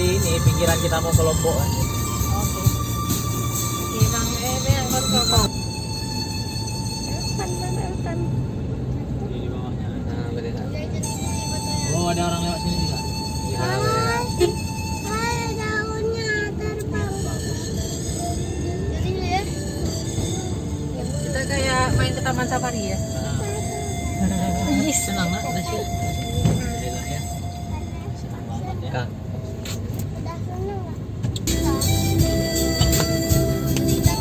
di ini pikiran kita mau ke Lombok kan. Oke. Hilang yang kau. Hutan. Di bawahnya. Nah, berarti kan. Oh, ada orang lewat sini juga. Iya. Kita kayak main ke taman safari ya. Yes. Senang nak, Nasya. Alhamdulillah ya. Senang banget ya. Kak. Bisa.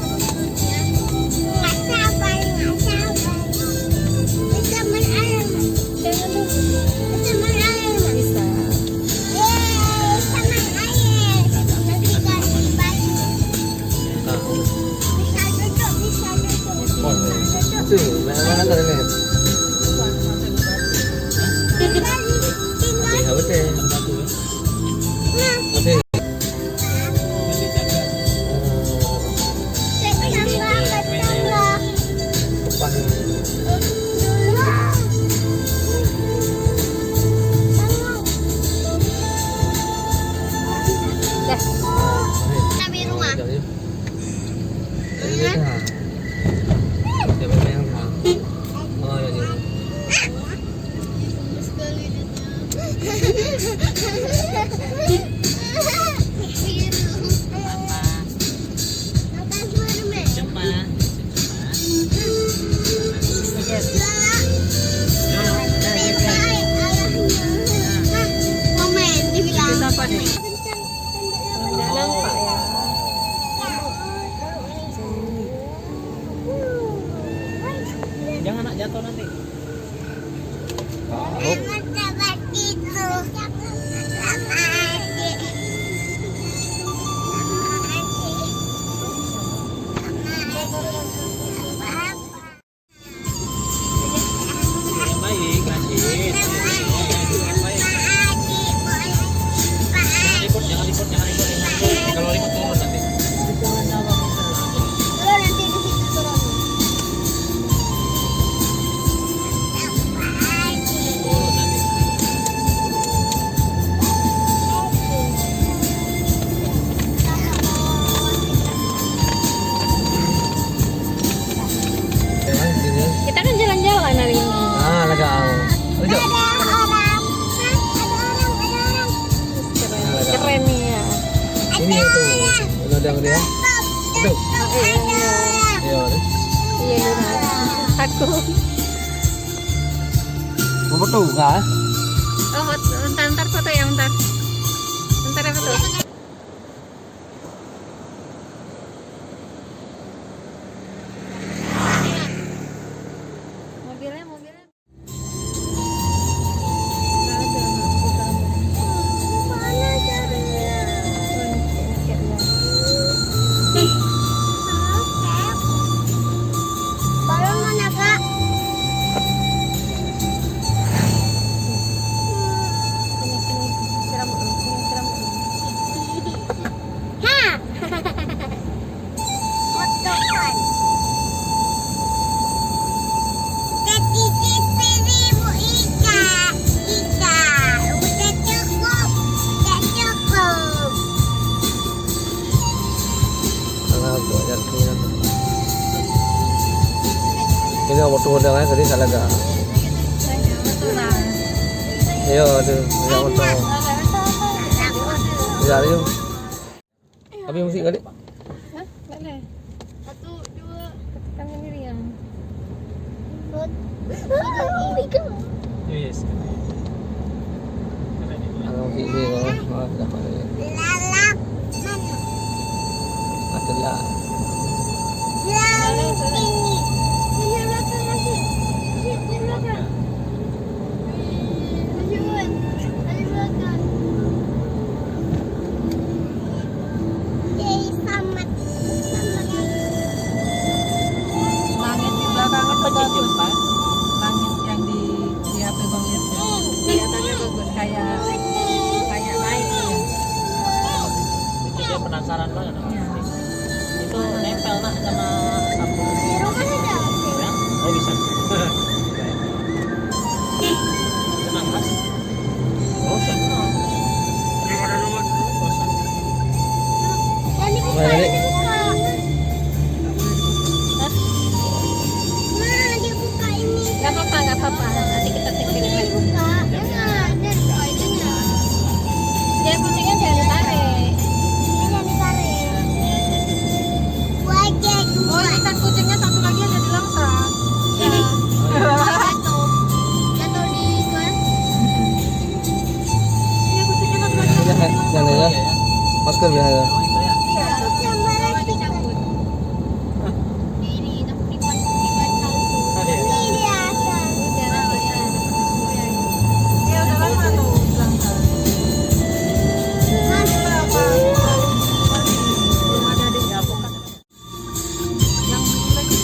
Tuh, mana tadi nih? Ya betul. Satu ya. Oke. Apa nih? Nggak nampak ya. Jangan nak jatuh nanti. Baik, Rashid. Baik. Jangan liput. Kalau liput turun nanti. Turun nanti. Kita kan jalan-jalan hari ini. Ah, legal. Lanjut. Keren nih ya. Ini itu. Udah dia. Itu. Iya. Iya. Iya, aku. Mau foto kah? Oh, ntar foto ya, ntar ya foto. Mobilnya. Ini mau foto dengan tadi salah gak? Iya, aduh, yang foto. Ya, yuk. Tapi musik kali. Hah? Boleh. 1, 2. Ketikkan sendiri yang. Yes. Kalau musik ini, oh, dapat ini. Adalah. Langit di belakang itu bagus. Langit yang di HP Bang Mirza. Kelihatannya bagus kayak naik ya. Itu dia penasaran banget. Iya. Itu nempel nak sama sapu. Ya? Oh bisa. Senang mas? Oh senang. Yang ini ya. Masker ya. Oh, itu ya. Iya, sama dicabut. Ada ya? Ya udah lama tuh bilang kan. Berapa? Belum ada di apokat. Yang lagi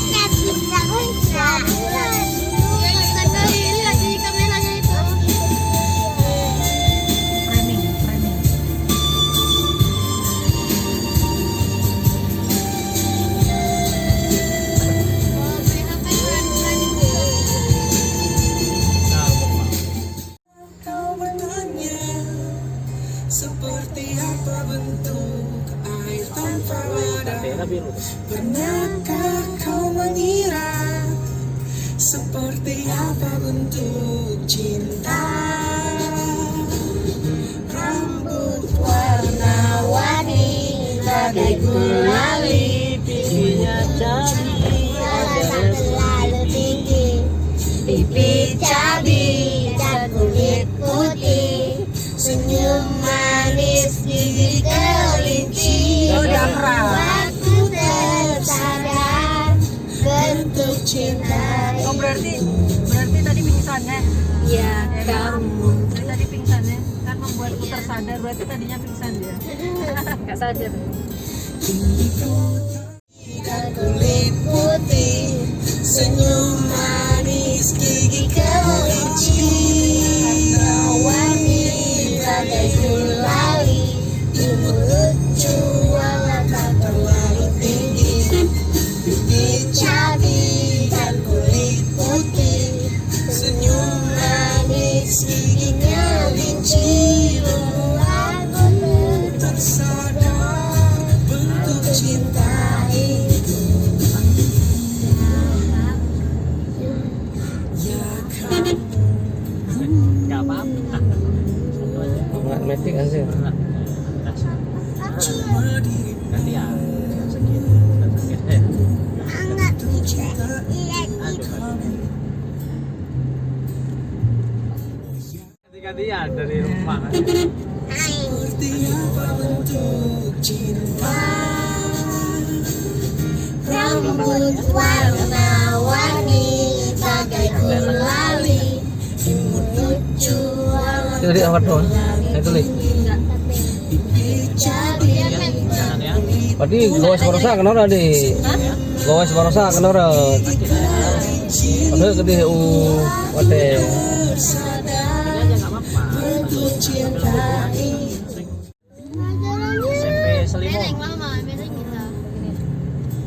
framing. Nah, Bapak. Kau bertanya seperti apa bentuk air tanpa wadah. Tera biru. Pernahkah kau mengira seperti apa bentuk cinta? Rambut warna-warni bagai gulali, Pipinya cantik, ada Terlalu tinggi, pipi cabi dan kulit putih, senyum manis gigi kelinci. Udah merah. Aku tersadar bentuk cinta. Oh berarti tadi pingsan ya? Ya Kamu. Jadi tadi pingsan ya? Kan membuatku tersadar. Berarti tadinya pingsan dia. Gak sadar. dan kulit putih, senyum manis gigi kelinci. warna-warni bagai gulali, imut lucu walau tak terlalu tinggi, Pipi cabi dan kulit putih, senyum manis gigi kelinci. aku Tersadar bentuk cinta itu. Ya kan. Gak apa-apa. Satu aja. Nggak metik kan sih. Cuma dirimu Ganti ya. Sakit. Sakit. Ganti-gantian dari rumah kan. seperti apa bentuk cinta. rambut warna-warni bagai gulali, imut lucu walau Itu di awal doang. Itu nih. cabi. Jangan ya. Berarti gawas barosa kenapa di? Gawas barosa kenapa? Ada gede wate. Ini aja nggak apa-apa. SMP Selimut. Mama, mereng kita.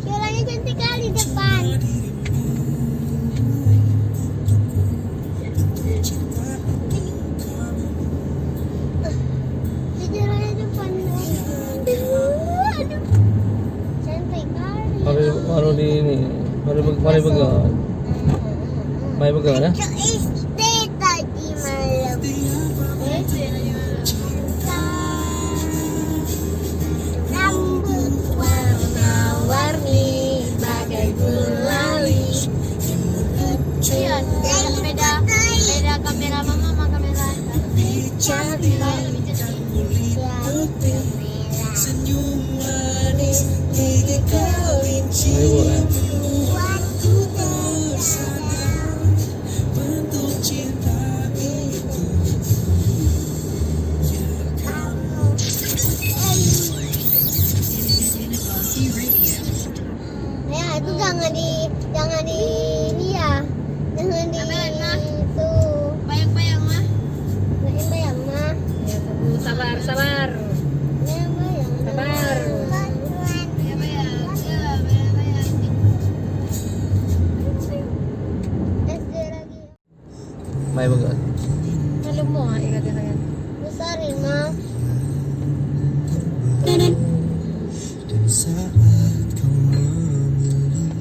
Suaranya cantik kali depan. Suaranya depan. Aduh. Cantik kali. Baru di ini. Baru begal. Baru begal ya. Ke SD tadi malam. Rambut warna-warni bagai gulali. Iya, beda kamera mama sama kamera cantik. Senyum manis gigi kelinci. Ayo, Bu, ya. Waktu tersadar bentuk cinta itu. Ya itu jangan di ini ya, jangan di itu. Bayang mah. Bayang mah. Ya, tunggu. Sabar. Sabar. Baru begal. Kalau mau ikatin lagi. Besarin mah. Saat kau memilih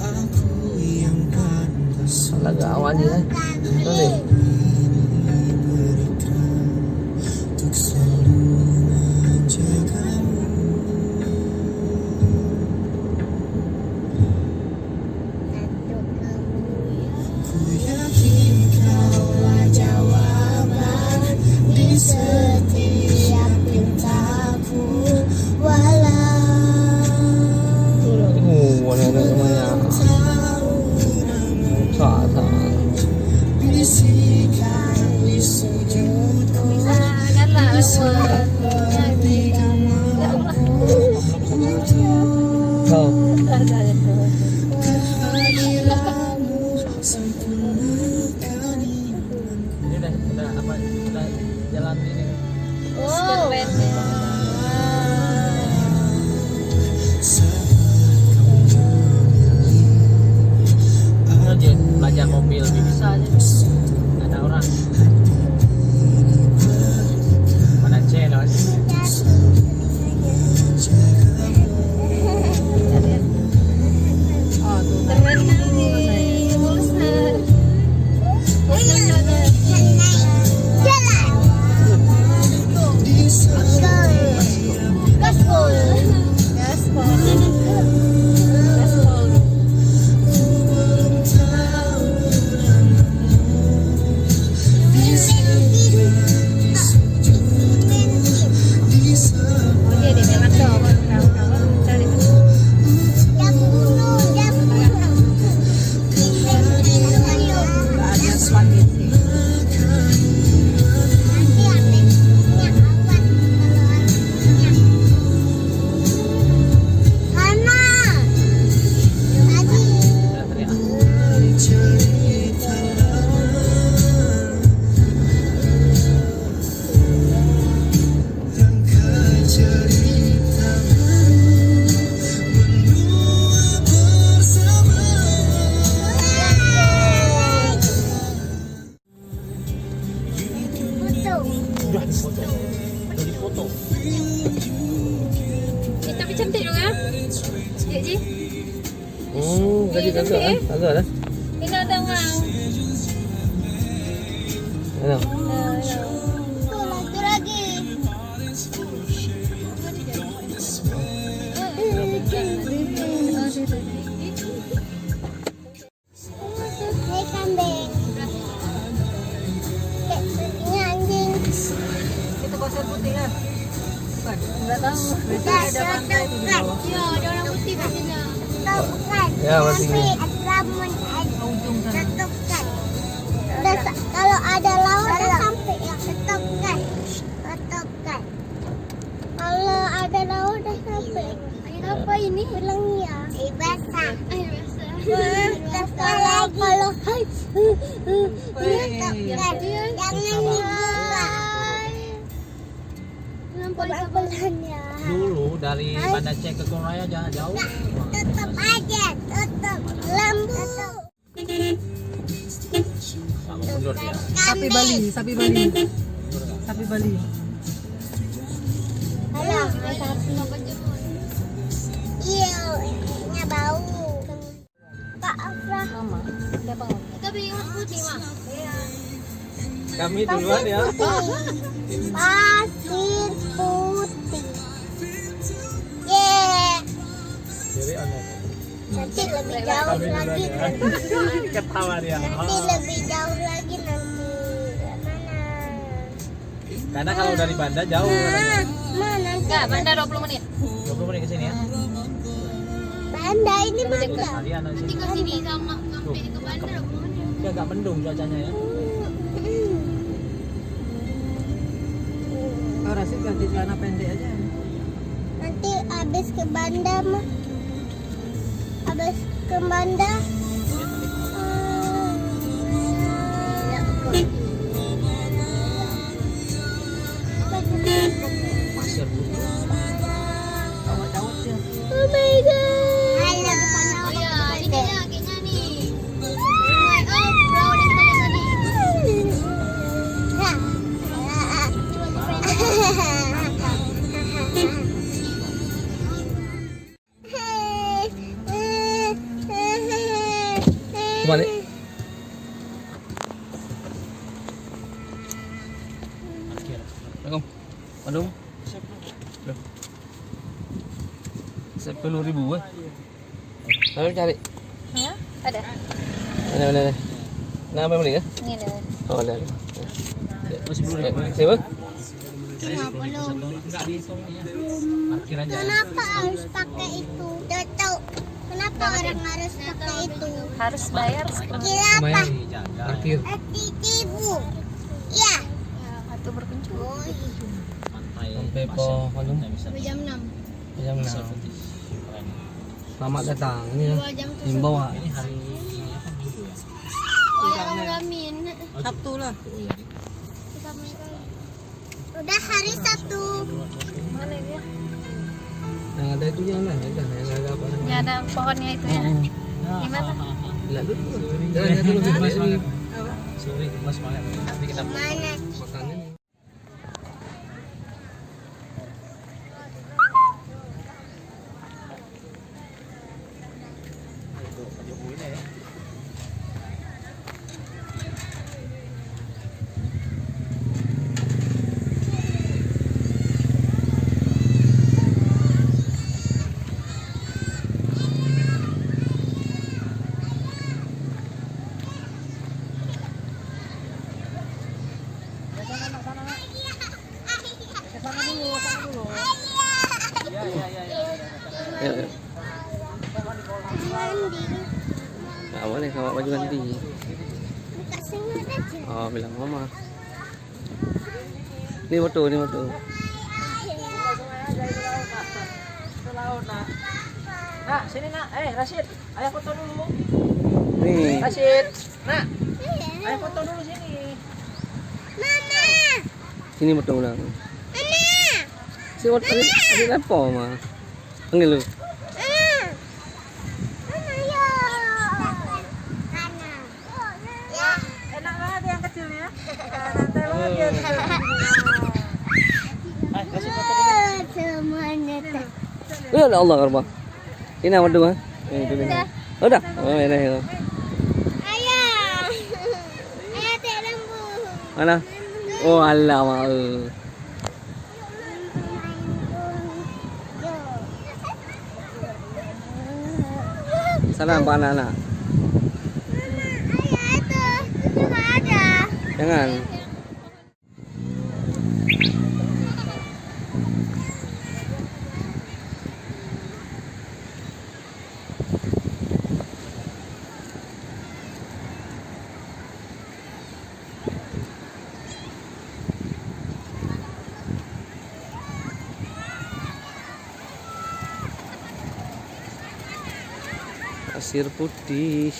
aku yang pantas Laga awal dia. Itu nih. untuk Kau. Ini udah apa? Udah jalan ini. Oh. Aja belajar mobil bisa aja. Nggak ada orang. Mana channel? Oh, tuh. Teman ini bosan. Jalan. Gaspol. Nggak ada spaghetti. Udah teriak. Udah dipoto. Udah dipoto. Tapi cantik dong ya. Ji. Tadi kagak lah. Ini ada orang. Ano? Tuh, lagi lagi. Hai kambing. Ini anjing. Itu pasir putih kan? Bukan. Enggak tahu. Ada pantai itu di bawah. Ya, ada orang putih pastinya. Bukan. Ya, masih ini. Ujung sana. Tetapkan. Kalau ada laut sampai ya tetapkan. Tetapkan. Kalau ada laut dah sampai. Apa ini? Bilangnya. Air basah. Air basah. Kalau hai. Tetapkan. Jangan dibuka. Pelan-pelannya. Dulu dari Banda Aceh ke Gunung Raya jangan jauh. Tetap aja, tetap lembu. Sama mundur ya. Sapi Bali, sapi Bali. Sapi Bali. Halo, sapi. Iya, ini bau. Pak Afra. Mama. Siapa? Kita bikin putih, Mak. Iya. Kami duluan ya. Pasir putih. Yeah. Jadi anu. Nanti lebih jauh lagi. Ketawa dia. Nanti lebih jauh lagi nanti. Mana? Karena kalau dari Banda jauh. Mana nanti? Enggak, Banda 20 menit. 20 menit ke sini ya. Banda ini Banda. Kalian nanti Ke sini sama sampai ke Banda 20 menit. ya agak mendung cuacanya ya. Oh, Rasid ganti celana pendek aja. Nanti habis ke Banda mah. Habis ke Banda. Pasir putih. Cawat-cawat ya. Oh my god. Halo. Oh ya, ini kayaknya nih. Sungai Off-road yang kita lihat tadi. Balik. Assalamualaikum. Aduh. 10.000 Lalu cari. Ya, ada. Mana. Nah, apa beli ya? Ini ada. Oh, ada. Masih belum ada. Siapa? 50. Enggak dihitung ya. Parkir aja. Kenapa harus pakai itu? Tahu. Kenapa orang harus pakai itu? Harus bayar. Kira apa? Parkir. Ibu. Ya. waktu berkunjung. Oh, iya. Sampai po ano? Sampai jam 6. Jam na. Keren. Selamat datang. Ini ya. 2 jam tuh. Himbau ah. Ini hari apa Minggu ya? Oh, yang Ramin. Sabtu lah. Oh iya. Udah hari Sabtu. Mana dia? Yang ada itu yang mana? Yang ada apa? Ya ada pohonnya itu ya. Gimana? Lihat dulu. Jangan dulu di sini. Sorry, Mas banget. Nanti kita Mana? Makannya. Ya. Nggak boleh bawa baju ganti. Oh, bilang mama. Ini foto, ini foto. Nak, sini nak. Rashid, ayo foto dulu. Nih. Rashid, nak. Ayo foto dulu sini. Mama. Sini foto ulang. Mama. Si foto ada apa mah? Panggil lu. Mama ya. Mana? Ya. Enak banget yang kecil ya. Santai banget dia. Ayo, Rashid foto dulu. Semuanya tak. Ya Allah karba. Ini apa dua? Itu ini. Udah. Oh, ini ya. Ayah. Ayah tak lembu. Mana? Oh, Allah mau. Sana apa anak-anak? Ayah itu juga ada. Jangan. Pasir putih.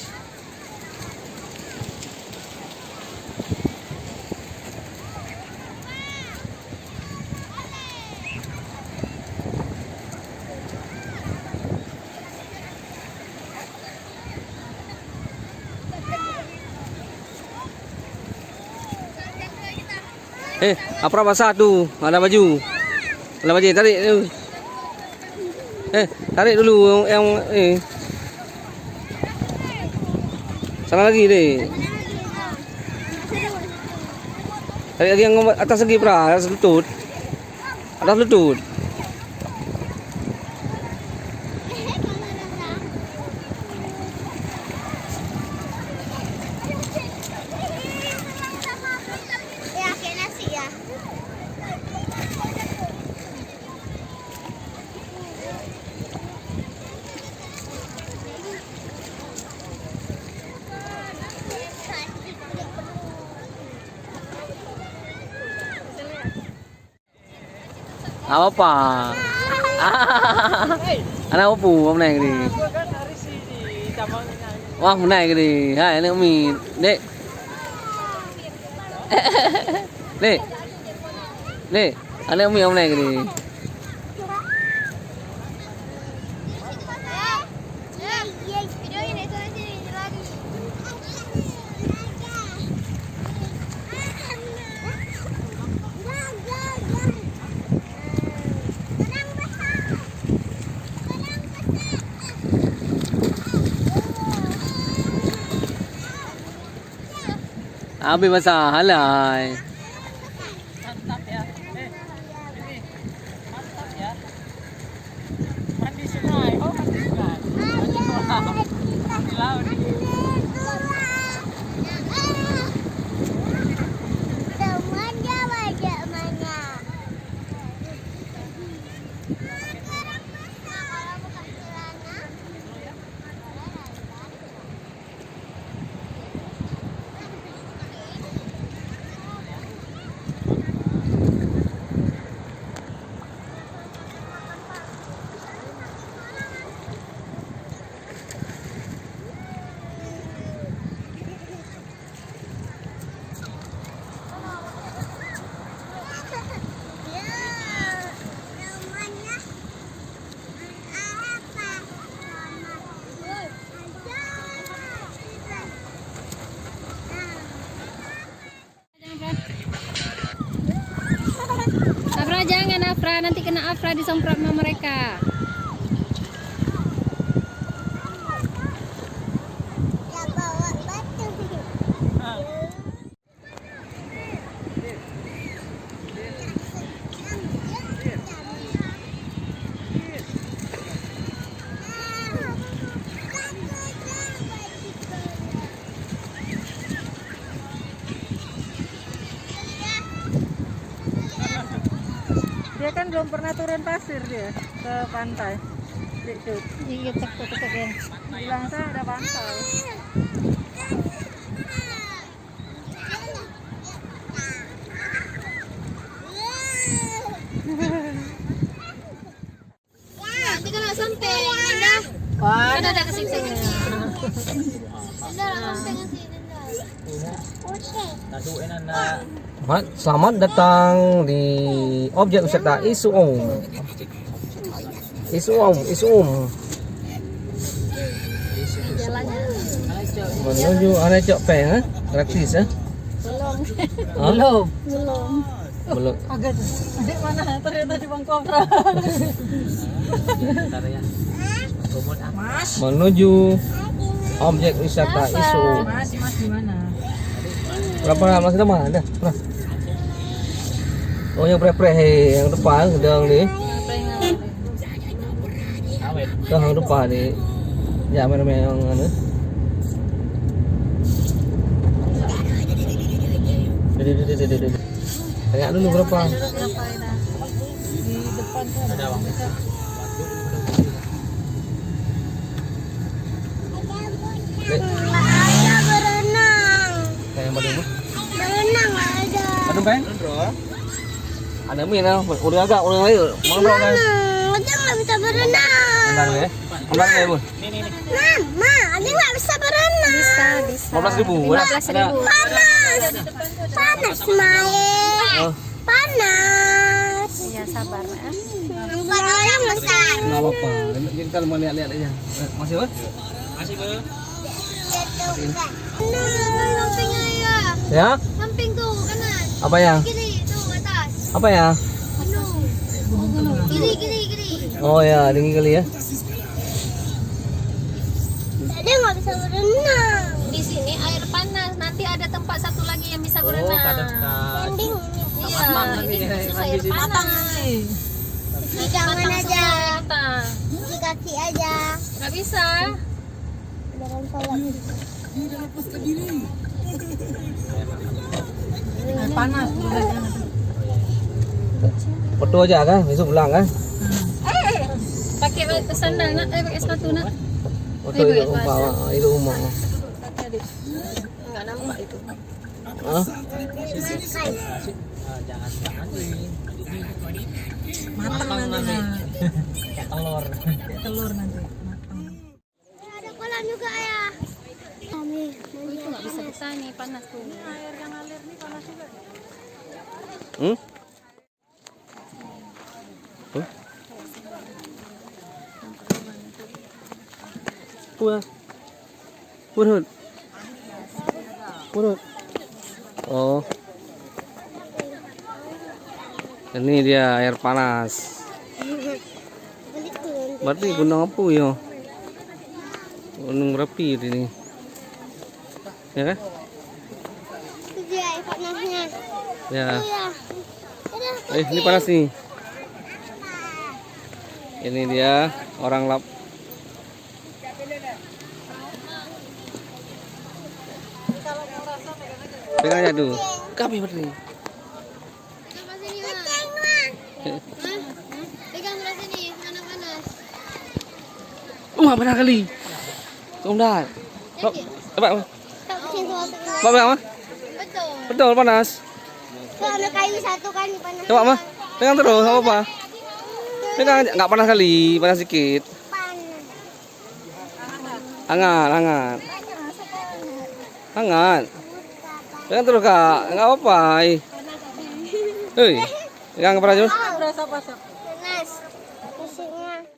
Apa basah tuh? Ada baju. Ada baju, tarik dulu. Tarik dulu yang sana lagi deh. Tarik lagi yang atas lagi, pra, atas lutut. Atas lutut. Ya, kayak nasi ya. Apa? Anak apa hôm nay đi. Wah, hôm nay đi. Hai anh Umi, Dek. Dek. Dek, anak Umi hôm nay đi. Videoin itu nanti lagi. Abi basah halai. Mantap ya. Ini mantap ya. Mandi sungai. Oh, mandi sungai. Mandi kolam. Di laut. Semuanya wajah mana? Afra, nanti kena Afra disemprot sama mereka. Ya bawa batu. Dia kan belum pernah turun pasir dia ke pantai. Iya, cek ya. Bilang saya ada pantai. Nanti kalau sampai Indah, Wah, ada kesini. Indah sampai ke sini. Selamat datang di objek wisata Isuom. Menuju Anak Cok Peng, gratis ya? Belum. Belum. Agak adik mana? Ternyata di Bang Kopra. Menuju objek wisata Isuom. Mas di mana? Berapa lama kita mana? Ada. Pernah. Oh yang pre-pre yang depan sedang nih. Yang depan nih. Ya mana yang anu. Tanya dulu berapa? Di depan tuh ada uang. Ada berenang. Kayak yang badung. Berenang ada. Badung kan? Ada min ah, udah agak udah ayo. Mau bro kan? Ada nggak bisa berenang. Bentar ya. Ambil ya, Bu. Mama, ada nggak bisa berenang. Bisa. 15.000. 15.000. Panas, Mae. Oh, Panas. Iya, sabar ya. Bukan orang besar. enggak apa-apa. Kita mau lihat-lihat aja. Masih, Bu? Masih, Bu. Sampingnya ya. Ya? Samping tuh kanan. Apa ya? Kiri tuh atas. Apa ya? Gunung. Kiri. Oh ya, dingin kali ya. Dia nggak bisa berenang. Di sini air panas. Nanti ada tempat satu lagi yang bisa berenang. Mending Iya, ini khusus air panas. di tangan aja, Kita di kaki aja. nggak bisa. Jangan salah. Air panas. Foto aja kan, besok pulang kan? Pakai sandal nak, pakai sepatu nak. Foto itu bawa itu umum. Nggak nampak itu. Hah? Matang nanti. Telur. Telur nanti. Matang. Ada kolam juga ya. Kami. Itu nggak bisa ke sana, panas tuh. Air yang ngalir nih panas juga. Hmm? Purut. Oh. Ini dia air panas. Berarti gunung apa ya? Gunung Merapi ini. Ya kan? Itu dia air panasnya. Ya. Oh ya. Ini panas nih. Ini dia orang lap. Pegang aja tuh. Kami berarti. Pegang sini, Ma. Pegang belah sini, mana panas. Panas kali. Tunggu dah. Coba. Sini suatu. Pegang mah. Betul. Betul panas. Tuh ada kayu satu kan panas. Coba mah. Pegang terus, apa apa. Pegang aja, nggak panas kali, panas sedikit. Panas. Hangat. Hangat. Pegang terus kak, nggak apa-apa. Hei, pegang apa aja? Berasa pasak. Panas. Musiknya.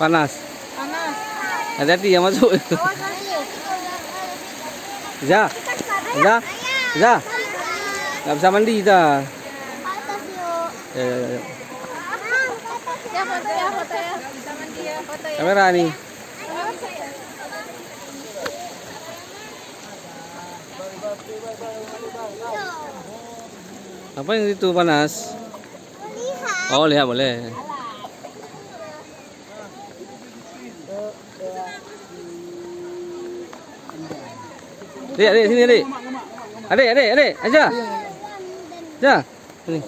Panas. Panas. Hati-hati yang masuk. Awas nanti. Za. Za. Za. Nggak bisa mandi dah. Atas yuk. Ya, ya, ya. Ya foto ya, foto ya. Bisa mandi ya, foto ya. Kamera nih. Apa yang itu panas? Lihat. Oh, lihat boleh. Adik, sini adik. Adik, aja. Ya. Sini.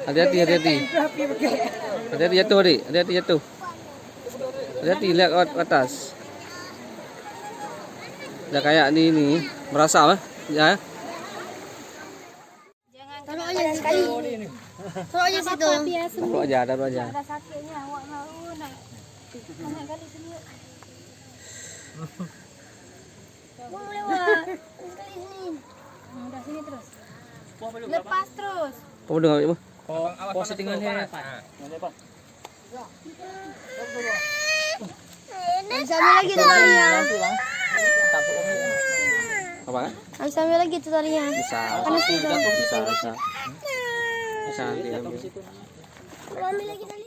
Hati-hati. Hati-hati jatuh, adik. Hati-hati jatuh. Hati-hati lihat ke atas. Udah kayak di ini, merasa apa? Ya. Taruh aja sekali. Taruh aja situ. Taruh aja. Ada sakitnya, awak mau nak. Banyak kali sini. Mau lewat. Sekali sini. Udah sini terus. Lepas terus. Apa dengar apa? Bisa ambil lagi tuh talinya. Apa? Bisa ambil lagi tuh talinya. Bisa. Panas juga. Bisa. Bisa nanti ambil. Mau ambil lagi tali.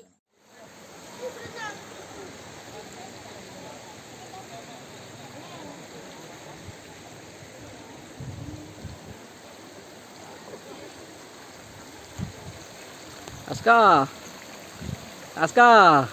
Aska.